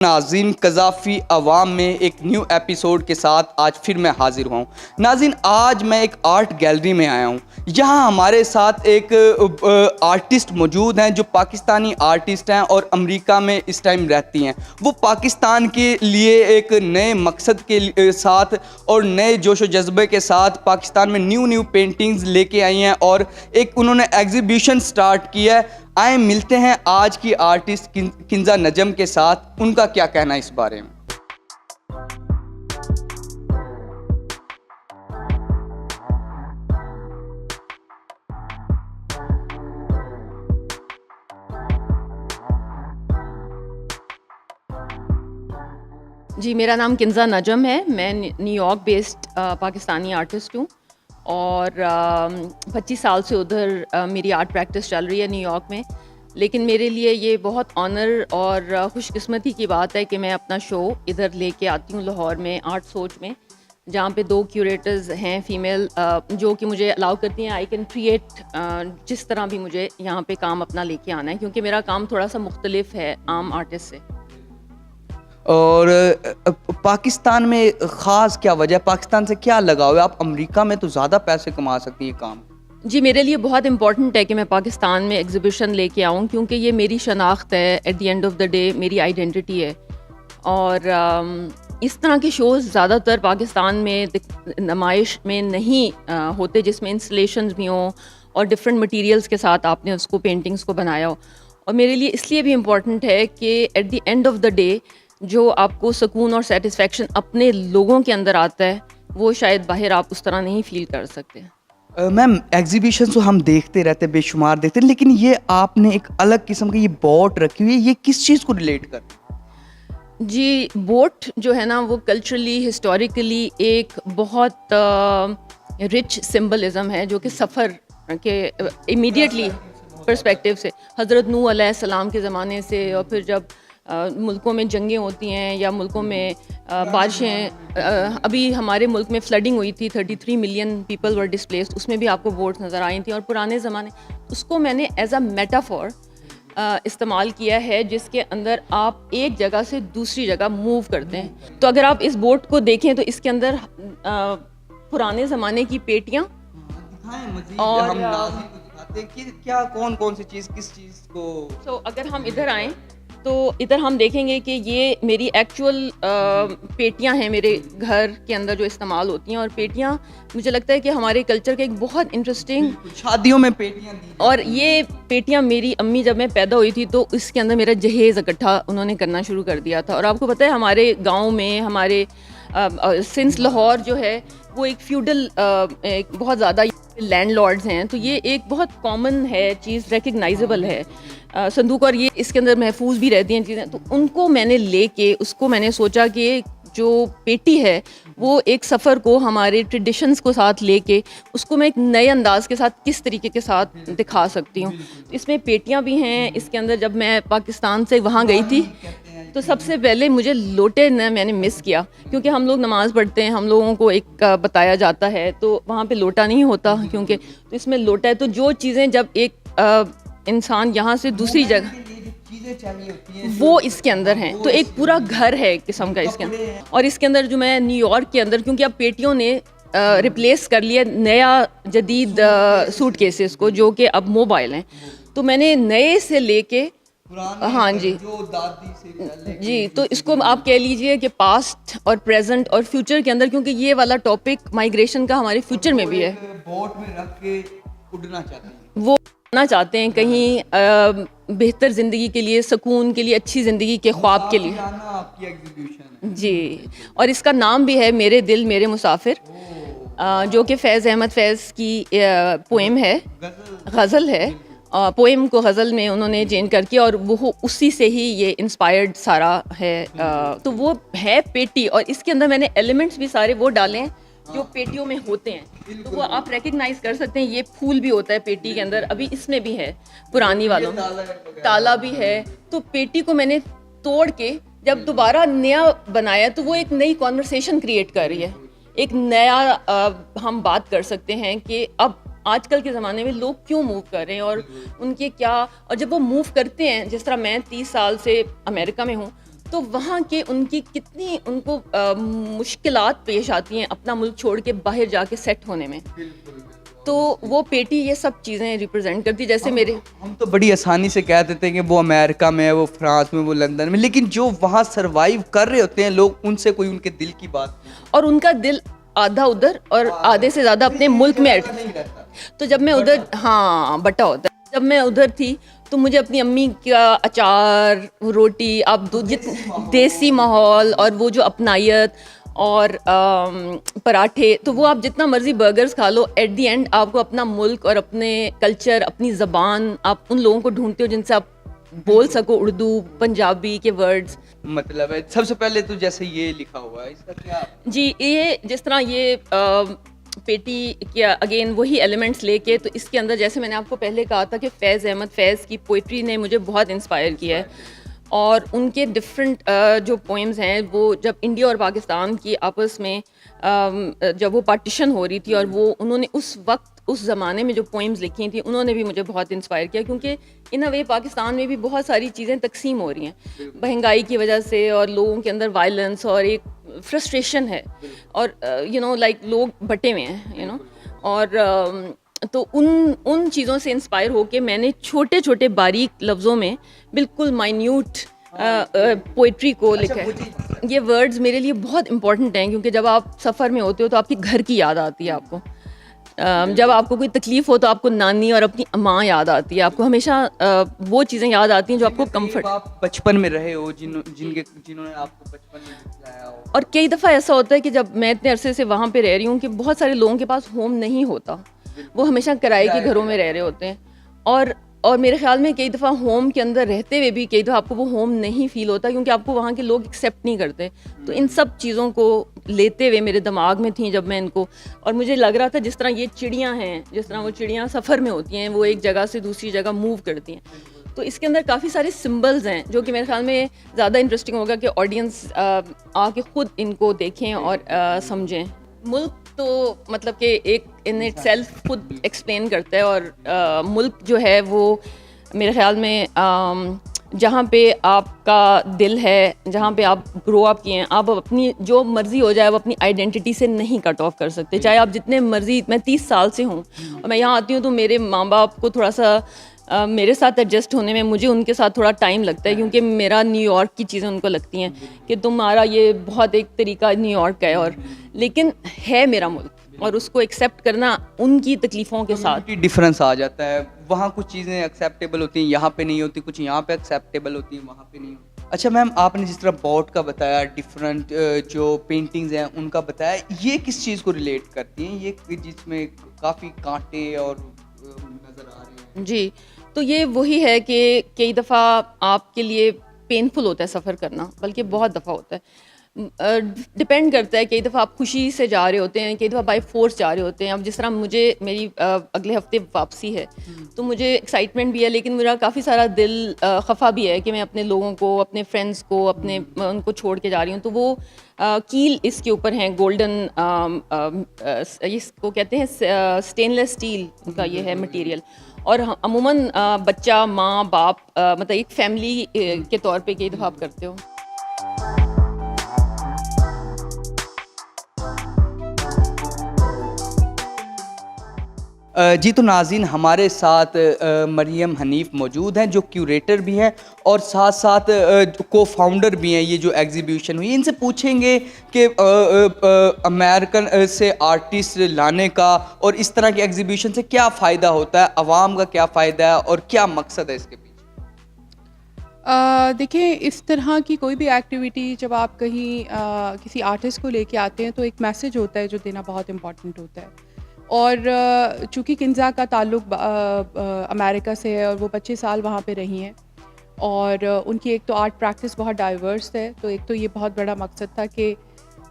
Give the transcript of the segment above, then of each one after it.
ناظرین، قذافی عوام میں ایک نیو ایپیسوڈ کے ساتھ آج پھر میں حاضر ہوا ہوں۔ ناظرین، آج میں ایک آرٹ گیلری میں آیا ہوں۔ یہاں ہمارے ساتھ ایک آرٹسٹ موجود ہیں جو پاکستانی آرٹسٹ ہیں اور امریکہ میں اس ٹائم رہتی ہیں۔ وہ پاکستان کے لیے ایک نئے مقصد کے ساتھ اور نئے جوش و جذبے کے ساتھ پاکستان میں نیو پینٹنگز لے کے آئی ہیں اور ایک انہوں نے ایگزیبیشن سٹارٹ کیا ہے۔ آئیں ملتے ہیں آج کی آرٹسٹ کنزا نجم کے ساتھ، ان کا کیا کہنا ہے اس بارے میں۔ جی، میرا نام کنزا نجم ہے۔ میں new York based Pakistani artist ہوں اور 25 سال سے ادھر میری آرٹ پریکٹس چل رہی ہے نیو یارک میں۔ لیکن میرے لیے یہ بہت آنر اور خوش قسمتی کی بات ہے کہ میں اپنا شو ادھر لے کے آتی ہوں لاہور میں آرٹ سوچ میں، جہاں پہ 2 کیوریٹرز ہیں فیمیل جو کہ مجھے الاؤ کرتی ہیں آئی کین کریٹ جس طرح بھی مجھے یہاں پہ کام اپنا لے کے آنا ہے، کیونکہ میرا کام تھوڑا سا مختلف ہے عام آرٹسٹ سے۔ اور پاکستان میں خاص کیا وجہ ہے؟ پاکستان سے کیا لگاؤ ہے؟ آپ امریکہ میں تو زیادہ پیسے کما سکتی ہیں کام۔ جی، میرے لیے بہت امپورٹنٹ ہے کہ میں پاکستان میں ایگزیبیشن لے کے آؤں، کیونکہ یہ میری شناخت ہے، at the end of the day میری آئیڈینٹی ہے۔ اور اس طرح کے شوز زیادہ تر پاکستان میں نمائش میں نہیں ہوتے، جس میں انسٹلیشنز بھی ہوں اور ڈفرینٹ مٹیریلز کے ساتھ آپ نے اس کو پینٹنگز کو بنایا ہو۔ اور میرے لیے اس لیے بھی امپورٹنٹ ہے کہ at the end of the day جو آپ کو سکون اور سیٹسفیکشن اپنے لوگوں کے اندر آتا ہے، وہ شاید باہر آپ اس طرح نہیں فیل کر سکتے۔ میم، ایگزیبیشن تو ہم دیکھتے رہتے بے شمار دیکھتے ہیں، لیکن یہ آپ نے ایک الگ قسم کی یہ بوٹ رکھی ہوئی ہے، یہ کس چیز کو ریلیٹ کر؟ جی، بوٹ جو ہے نا وہ کلچرلی ہسٹوریکلی ایک بہت رچ سمبلزم ہے، جو کہ سفر کے امیڈیٹلی پرسپیکٹیو سے حضرت نوح علیہ السلام کے زمانے سے، اور پھر جب ملکوں میں جنگیں ہوتی ہیں یا ملکوں میں بارشیں، ابھی ہمارے ملک میں فلڈنگ ہوئی تھی، 33 ملین پیپل ور ڈسپلیسڈ، اس میں بھی آپ کو بوٹس نظر آئی تھیں۔ اور پرانے زمانے اس کو میں نے ایز اے میٹافور استعمال کیا ہے، جس کے اندر آپ ایک جگہ سے دوسری جگہ موو کرتے ہیں۔ تو اگر آپ اس بوٹ کو دیکھیں تو اس کے اندر پرانے زمانے کی پیٹیاں اور کیا کون سی چیز کس چیز کو، اگر ہم ادھر آئیں تو ادھر ہم دیکھیں گے کہ یہ میری ایکچوئل پیٹیاں ہیں میرے گھر کے اندر جو استعمال ہوتی ہیں۔ اور پیٹیاں مجھے لگتا ہے کہ ہمارے کلچر کا ایک بہت انٹرسٹنگ، شادیوں میں پیٹیاں دی، اور یہ پیٹیاں میری امی جب میں پیدا ہوئی تھی تو اس کے اندر میرا جہیز اکٹھا انہوں نے کرنا شروع کر دیا تھا۔ اور آپ کو پتہ ہے ہمارے گاؤں میں، ہمارے سنس لاہور جو ہے وہ ایک فیوڈل بہت زیادہ لینڈ لارڈز ہیں، تو یہ ایک بہت کامن ہے چیز، ریکگنائزیبل ہے صندوق، اور یہ اس کے اندر محفوظ بھی رہتی ہیں چیزیں۔ تو ان کو میں نے لے کے اس کو میں نے سوچا کہ جو پیٹی ہے وہ ایک سفر کو ہمارے ٹریڈیشنز کو ساتھ لے کے اس کو میں ایک نئے انداز کے ساتھ کس طریقے کے ساتھ دکھا سکتی ہوں۔ اس میں پیٹیاں بھی ہیں اس کے اندر۔ جب میں پاکستان سے وہاں گئی تھی تو سب سے پہلے مجھے لوٹے میں نے مس کیا، کیونکہ ہم لوگ نماز پڑھتے ہیں، ہم لوگوں کو ایک بتایا جاتا ہے، تو وہاں پہ لوٹا نہیں ہوتا، کیونکہ تو اس میں لوٹا ہے۔ تو جو چیزیں جب ایک انسان یہاں سے دوسری جگہ، وہ اس کے اندر ہیں، تو ایک پورا گھر ہے ایک قسم کا اس کے اندر۔ اور اس کے اندر جو میں نیو یارک کے اندر، کیونکہ اب پیٹیوں نے ریپلیس کر لیا نیا جدید سوٹ کیسز کو، جو کہ اب موبائل ہیں، تو میں نے نئے سے لے کے، ہاں جی، تو اس کو آپ کہہ لیجئے کہ پاسٹ اور پریزنٹ اور فیوچر کے اندر، کیونکہ یہ والا ٹاپک مائیگریشن کا ہمارے فیوچر میں بھی ہے۔ بوٹ میں رکھ کے اڑنا چاہتے ہیں، وہ اڑنا چاہتے ہیں کہیں بہتر زندگی کے لیے، سکون کے لیے، اچھی زندگی کے خواب کے لیے۔ آپ کی ایگزیبیشن ہے جی، اور اس کا نام بھی ہے میرے دل میرے مسافر، جو کہ فیض احمد فیض کی پوئم ہے، غزل ہے۔ پوئم کو غزل میں انہوں نے چینج کر کے، اور وہ اسی سے ہی یہ انسپائرڈ سارا ہے۔ تو وہ ہے پیٹی، اور اس کے اندر میں نے ایلیمنٹس بھی سارے وہ ڈالے ہیں جو پیٹیوں میں ہوتے ہیں، تو وہ آپ ریکگنائز کر سکتے ہیں۔ یہ پھول بھی ہوتا ہے پیٹی کے اندر، ابھی اس میں بھی ہے، پرانی والوں میں تالا بھی ہے۔ تو پیٹی کو میں نے توڑ کے جب دوبارہ نیا بنایا تو وہ ایک نئی کانورسیشن کریٹ کر رہی ہے، ایک نیا ہم بات کر سکتے ہیں کہ اب آج کل کے زمانے میں لوگ کیوں موو کر رہے ہیں اور ان کے کیا، اور جب وہ موو کرتے ہیں، جس طرح میں 30 سال سے امریکہ میں ہوں، تو وہاں کے ان کی کتنی ان کو مشکلات پیش آتی ہیں اپنا ملک چھوڑ کے باہر جا کے سیٹ ہونے میں. تو وہ پیٹی یہ سب چیزیں ریپرزینٹ کرتی. جیسے میرے ہم تو بڑی آسانی سے کہہ دیتے ہیں کہ وہ امریکہ میں ہے, وہ فرانس میں, وہ لندن میں, لیکن جو وہاں سروائیو کر رہے ہوتے ہیں لوگ, ان سے کوئی ان کے دل کی بات نہیں. اور ان کا دل آدھا ادھر اور آدھے سے زیادہ اپنے ملک میں. تو جب میں ادھر بٹا ہوتا ہے. جب میں ادھر تھی تو مجھے اپنی امی کا اچار, روٹی, آپ دیسی ماحول اور وہ جو اپنائیت اور پراٹھے, تو وہ آپ جتنا مرضی برگرز کھا لو, ایٹ دی اینڈ آپ کو اپنا ملک اور اپنے کلچر, اپنی زبان, آپ ان لوگوں کو ڈھونڈتے ہو جن سے آپ بول سکو اردو, پنجابی کے ورڈز. مطلب ہے سب سے پہلے تو جیسے یہ لکھا ہوا ہے, اس کا کیا؟ جی, یہ جس طرح یہ پیٹی کیا اگین وہی ایلیمنٹس لے کے, تو اس کے اندر جیسے میں نے آپ کو پہلے کہا تھا کہ فیض احمد فیض کی پوئٹری نے مجھے بہت انسپائر کیا ہے. اور ان کے ڈفرینٹ جو پوئمز ہیں, وہ جب انڈیا اور پاکستان کی آپس میں جب وہ پارٹیشن ہو رہی تھی, اور وہ انہوں نے اس وقت اس زمانے میں جو پوئمز لکھی تھیں, انہوں نے بھی مجھے بہت انسپائر کیا. کیونکہ ان اے وے پاکستان میں بھی بہت ساری چیزیں تقسیم ہو رہی ہیں مہنگائی کی وجہ سے, اور لوگوں کے اندر وائلنس اور ایک فرسٹریشن ہے, اور لائک لوگ بٹے ہوئے ہیں اور تو ان چیزوں سے انسپائر ہو کے میں نے چھوٹے چھوٹے باریک لفظوں میں بالکل مائنیوٹ پوئٹری کو لکھا ہے. یہ ورڈز میرے لیے بہت امپورٹنٹ ہیں, کیونکہ جب آپ سفر میں ہوتے ہو تو آپ کے گھر کی یاد آتی ہے. آپ کو جب آپ کو کوئی تکلیف ہو تو آپ کو نانی اور اپنی ماں یاد آتی ہے. آپ کو ہمیشہ وہ چیزیں یاد آتی ہیں جو آپ کو کمفرٹ. آپ بچپن میں رہے ہو, جنہوں نے آپ کو بچپن میں سکھلایا ہو. اور کئی دفعہ ایسا ہوتا ہے کہ جب میں اتنے عرصے سے وہاں پہ رہ رہی ہوں کہ بہت سارے لوگوں کے پاس ہوم نہیں ہوتا, وہ ہمیشہ کرائے کے گھروں میں رہ رہے ہوتے ہیں. اور میرے خیال میں کئی دفعہ ہوم کے اندر رہتے ہوئے بھی کئی دفعہ آپ کو وہ ہوم نہیں فیل ہوتا, کیونکہ آپ کو وہاں کے لوگ ایکسیپٹ نہیں کرتے. تو ان سب چیزوں کو لیتے ہوئے میرے دماغ میں تھیں جب میں ان کو, اور مجھے لگ رہا تھا جس طرح یہ چڑیاں ہیں, جس طرح وہ چڑیاں سفر میں ہوتی ہیں, وہ ایک جگہ سے دوسری جگہ موو کرتی ہیں, تو اس کے اندر کافی سارے سمبلز ہیں جو کہ میرے خیال میں زیادہ انٹرسٹنگ ہوگا کہ آڈینس آ کے خود ان کو دیکھیں اور سمجھیں. ملک تو مطلب کہ ایک ان اٹ سیلف خود ایکسپلین کرتا ہے, اور ملک جو ہے وہ میرے خیال میں جہاں پہ آپ کا دل ہے, جہاں پہ آپ گرو اپ کیے ہیں, آپ اپنی جو مرضی ہو جائے وہ اپنی آئیڈینٹی سے نہیں کٹ آف کر سکتے. چاہے آپ جتنے مرضی, میں 30 سال سے ہوں اور میں یہاں آتی ہوں تو میرے ماں باپ کو تھوڑا سا میرے ساتھ ایڈجسٹ ہونے میں مجھے ان کے ساتھ تھوڑا ٹائم لگتا ہے, کیونکہ میرا نیو یارک کی چیزیں ان کو لگتی ہیں کہ تمہارا یہ بہت ایک طریقہ نیو یارک کا ہے, اور لیکن ہے میرا ملک, اور اس کو ایکسیپٹ کرنا ان کی تکلیفوں کے ساتھ. ڈفرینس آ جاتا ہے, وہاں کچھ چیزیں ایکسیپٹیبل ہوتی ہیں, یہاں پہ نہیں ہوتی, کچھ یہاں پہ ایکسیپٹیبل ہوتی ہیں, وہاں پہ نہیں ہوتی. اچھا میم, آپ نے جس طرح بوٹ کا بتایا, ڈفرینٹ جو پینٹنگز ہیں ان کا بتایا, یہ کس چیز کو ریلیٹ کرتی ہیں, یہ جس میں کافی کانٹے اور نظر آ رہے ہیں؟ جی, تو یہ وہی ہے کہ کئی دفعہ آپ کے لیے پینفل ہوتا ہے سفر کرنا, بلکہ بہت دفعہ ہوتا ہے, ڈپینڈ کرتا ہے. کئی دفعہ آپ خوشی سے جا رہے ہوتے ہیں, کئی دفعہ بائی فورس جا رہے ہوتے ہیں. اب جس طرح مجھے میری اگلے ہفتے واپسی ہے, تو مجھے ایکسائٹمنٹ بھی ہے, لیکن میرا کافی سارا دل خفا بھی ہے کہ میں اپنے لوگوں کو, اپنے فرینڈس کو, اپنے ان کو چھوڑ کے جا رہی ہوں. تو وہ کیل اس کے اوپر ہیں گولڈن, اس کو کہتے ہیں اسٹین لیس اسٹیل کا یہ ہے مٹیریل. اور عموماً بچہ, ماں, باپ, مطلب ایک فیملی کے طور پہ کئی دفعہ آپ کرتے ہو. جی, تو ناظرین ہمارے ساتھ مریم حنیف موجود ہیں جو کیوریٹر بھی ہیں اور ساتھ ساتھ کو فاؤنڈر بھی ہیں یہ جو ایگزیبیشن ہوئی. ان سے پوچھیں گے کہ امریکن سے آرٹسٹ لانے کا اور اس طرح کی ایگزیبیشن سے کیا فائدہ ہوتا ہے, عوام کا کیا فائدہ ہے اور کیا مقصد ہے اس کے پیچھے. دیکھیں, اس طرح کی کوئی بھی ایکٹیویٹی جب آپ کہیں کسی آرٹسٹ کو لے کے آتے ہیں تو ایک میسیج ہوتا ہے جو دینا بہت امپورٹنٹ ہوتا ہے. اور چونکہ کنزا کا تعلق امریکہ سے ہے اور وہ 25 سال وہاں پہ رہی ہیں, اور ان کی ایک تو آرٹ پریکٹس بہت ڈائیورس ہے, تو ایک تو یہ بہت بڑا مقصد تھا کہ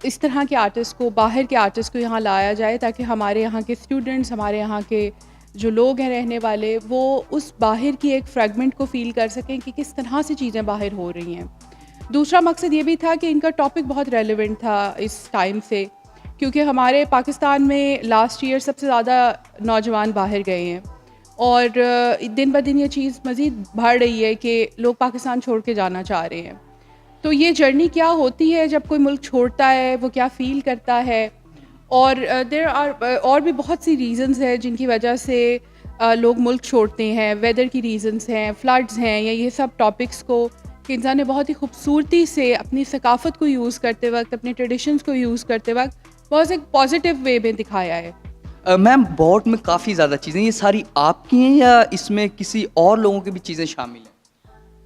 اس طرح کے آرٹسٹ کو, باہر کے آرٹسٹ کو یہاں لایا جائے تاکہ ہمارے یہاں کے اسٹوڈنٹس, ہمارے یہاں کے جو لوگ ہیں رہنے والے, وہ اس باہر کی ایک فریگمنٹ کو فیل کر سکیں کہ کس طرح سے چیزیں باہر ہو رہی ہیں. دوسرا مقصد یہ بھی تھا کہ ان کا ٹاپک بہت ریلیونٹ تھا اس ٹائم سے, کیونکہ ہمارے پاکستان میں لاسٹ ایئر سب سے زیادہ نوجوان باہر گئے ہیں, اور دن بہ دن یہ چیز مزید بڑھ رہی ہے کہ لوگ پاکستان چھوڑ کے جانا چاہ رہے ہیں. تو یہ جرنی کیا ہوتی ہے جب کوئی ملک چھوڑتا ہے, وہ کیا فیل کرتا ہے, اور دیر آر اور بھی بہت سی ریزنز ہیں جن کی وجہ سے لوگ ملک چھوڑتے ہیں. ویدر کی ریزنز ہیں, فلڈز ہیں, یا یہ سب ٹاپکس کو کہ انسان نے بہت ہی خوبصورتی سے اپنی ثقافت کو یوز کرتے وقت, اپنے ٹریڈیشنز کو یوز کرتے وقت بہت ایک پازیٹیو وے میں دکھایا ہے. میم بوٹ میں کافی زیادہ چیزیں, یہ ساری آپ کی ہیں یا اس میں کسی اور لوگوں کی بھی چیزیں شامل ہیں؟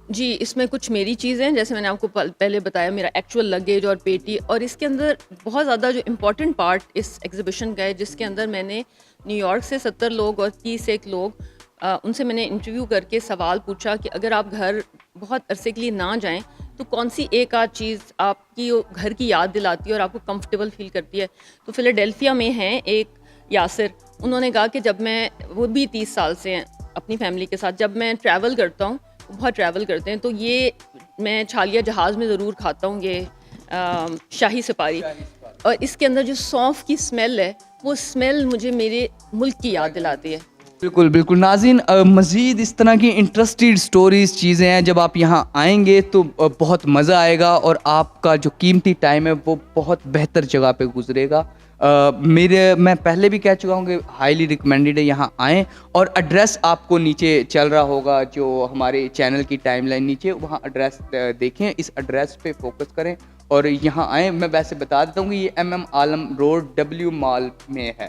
جی, اس میں کچھ میری چیزیں, جیسے میں نے آپ کو پہلے بتایا, میرا ایکچوئل لگیج اور پیٹی, اور اس کے اندر بہت زیادہ جو امپورٹنٹ پارٹ اس ایگزیبیشن کا ہے, جس کے اندر میں نے نیو یارک سے 70 لوگ اور 30 ایک لوگ, ان سے میں نے انٹرویو کر کے سوال پوچھا کہ اگر آپ گھر بہت عرصے کے لیے نہ جائیں تو کون سی ایک آدھ چیز آپ کی گھر کی یاد دلاتی ہے اور آپ کو کمفرٹیبل فیل کرتی ہے. تو فلاڈیلفیا میں ہیں ایک یاسر, انہوں نے کہا کہ جب میں, وہ بھی 30 سال سے ہیں اپنی فیملی کے ساتھ, جب میں ٹریول کرتا ہوں, بہت ٹریول کرتے ہیں, تو یہ میں چھالیا جہاز میں ضرور کھاتا ہوں یہ شاہی سپاری, اور اس کے اندر جو سونف کی اسمیل ہے, وہ اسمیل مجھے میرے ملک کی یاد دلاتی ہے. بالکل بالکل. ناظرین, مزید اس طرح کی انٹرسٹیڈ سٹوریز چیزیں ہیں, جب آپ یہاں آئیں گے تو بہت مزہ آئے گا اور آپ کا جو قیمتی ٹائم ہے وہ بہت بہتر جگہ پہ گزرے گا. میں پہلے بھی کہہ چکا ہوں کہ ہائیلی ریکمینڈیڈ ہے یہاں آئیں, اور ایڈریس آپ کو نیچے چل رہا ہوگا جو ہمارے چینل کی ٹائم لائن نیچے, وہاں ایڈریس دیکھیں, اس ایڈریس پہ فوکس کریں اور یہاں آئیں. میں ویسے بتا دیتا ہوں کہ یہ MM عالم روڈ W مال میں ہے.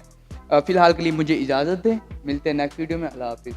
فی الحال کے لیے مجھے اجازت دیں, ملتے ہیں نیکسٹ ویڈیو میں. اللہ حافظ.